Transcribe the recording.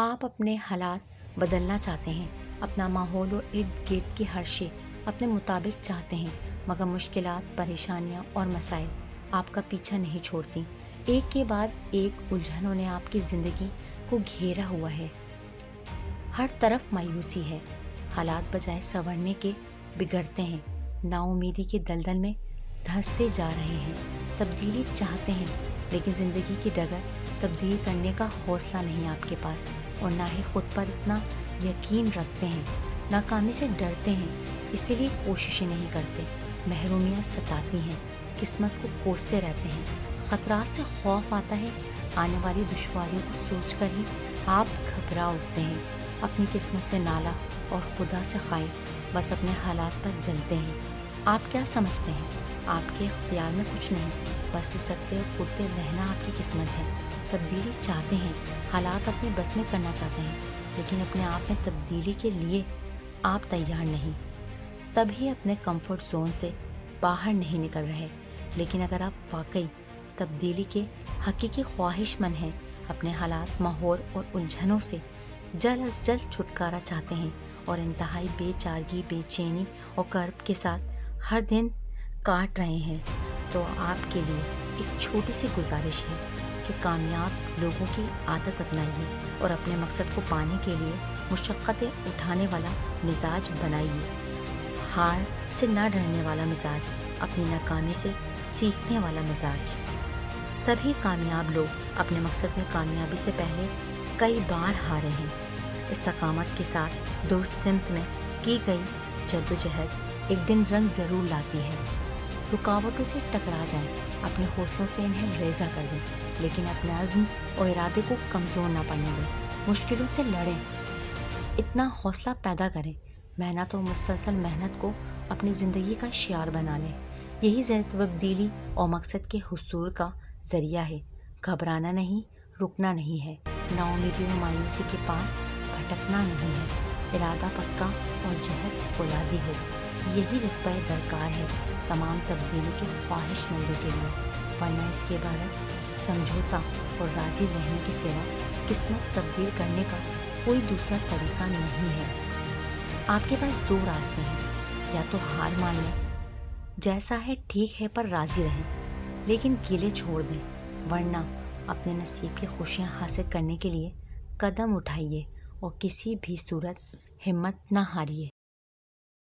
آپ اپنے حالات بدلنا چاہتے ہیں، اپنا ماحول اور ارد گرد کی ہر شے اپنے مطابق چاہتے ہیں، مگر مشکلات، پریشانیاں اور مسائل آپ کا پیچھا نہیں چھوڑتی۔ ایک کے بعد ایک الجھنوں نے آپ کی زندگی کو گھیرا ہوا ہے۔ ہر طرف مایوسی ہے، حالات بجائے سنورنے کے بگڑتے ہیں، نا امیدی کے دلدل میں دھنستے جا رہے ہیں۔ تبدیلی چاہتے ہیں لیکن زندگی کی ڈگر تبدیل کرنے کا حوصلہ نہیں آپ کے پاس، اور نہ ہی خود پر اتنا یقین رکھتے ہیں۔ ناکامی سے ڈرتے ہیں، اسی لیے کوششیں نہیں کرتے۔ محرومیاں ستاتی ہیں، قسمت کو کوستے رہتے ہیں۔ خطرات سے خوف آتا ہے، آنے والی دشواریوں کو سوچ کر ہی آپ گھبرا اٹھتے ہیں۔ اپنی قسمت سے نالا اور خدا سے خائف، بس اپنے حالات پر جلتے ہیں۔ آپ کیا سمجھتے ہیں؟ آپ کے اختیار میں کچھ نہیں، بس سکتے اور اڑتے رہنا آپ کی قسمت ہے۔ تبدیلی چاہتے ہیں، حالات اپنے بس میں کرنا چاہتے ہیں، لیکن اپنے آپ میں تبدیلی کے لیے آپ تیار نہیں، تبھی اپنے کمفرٹ زون سے باہر نہیں نکل رہے۔ لیکن اگر آپ واقعی تبدیلی کے حقیقی خواہش مند ہیں، اپنے حالات، ماحول اور الجھنوں سے جلد از جلد چھٹکارا چاہتے ہیں، اور انتہائی بے چارگی، بے چینی اور کرب کے ساتھ ہر دن کاٹ رہے ہیں، تو آپ کے لیے ایک چھوٹی سی گزارش ہے کہ کامیاب لوگوں کی عادت اپنائیے اور اپنے مقصد کو پانے کے لیے مشقتیں اٹھانے والا مزاج بنائیے۔ ہار سے نہ ڈرنے والا مزاج، اپنی ناکامی سے سیکھنے والا مزاج۔ سبھی کامیاب لوگ اپنے مقصد میں کامیابی سے پہلے کئی بار ہارے ہیں۔ استقامت کے ساتھ درست سمت میں کی گئی جدوجہد ایک دن رنگ ضرور لاتی ہے۔ رکاوٹوں سے ٹکرا جائیں، اپنے حوصلوں سے انہیں ریزہ کر دیں، لیکن اپنے عزم اور ارادے کو کمزور نہ پڑنے دیں۔ مشکلوں سے لڑیں، اتنا حوصلہ پیدا کریں، محنت اور مسلسل محنت کو اپنی زندگی کا شعار بنا لیں۔ یہی تبدیلی اور مقصد کے حصول کا ذریعہ ہے۔ گھبرانا نہیں، رکنا نہیں ہے، نا امیدی اور مایوسی کے پاس بھٹکنا نہیں ہے۔ ارادہ پکا اور جہد فولادی ہو، یہی جذبہ درکار ہے تمام تبدیلی کے خواہش مندوں کے لیے، ورنہ اس کے برعکس سمجھوتا اور راضی رہنے کے سوا قسمت تبدیل کرنے کا کوئی دوسرا طریقہ نہیں ہے۔ آپ کے پاس دو راستے ہیں، یا تو ہار مان لیں، جیسا ہے ٹھیک ہے پر راضی رہیں، لیکن گیلے چھوڑ دیں، ورنہ اپنے نصیب کی خوشیاں حاصل کرنے کے لیے قدم اٹھائیے اور کسی بھی صورت ہمت نہ ہاریے۔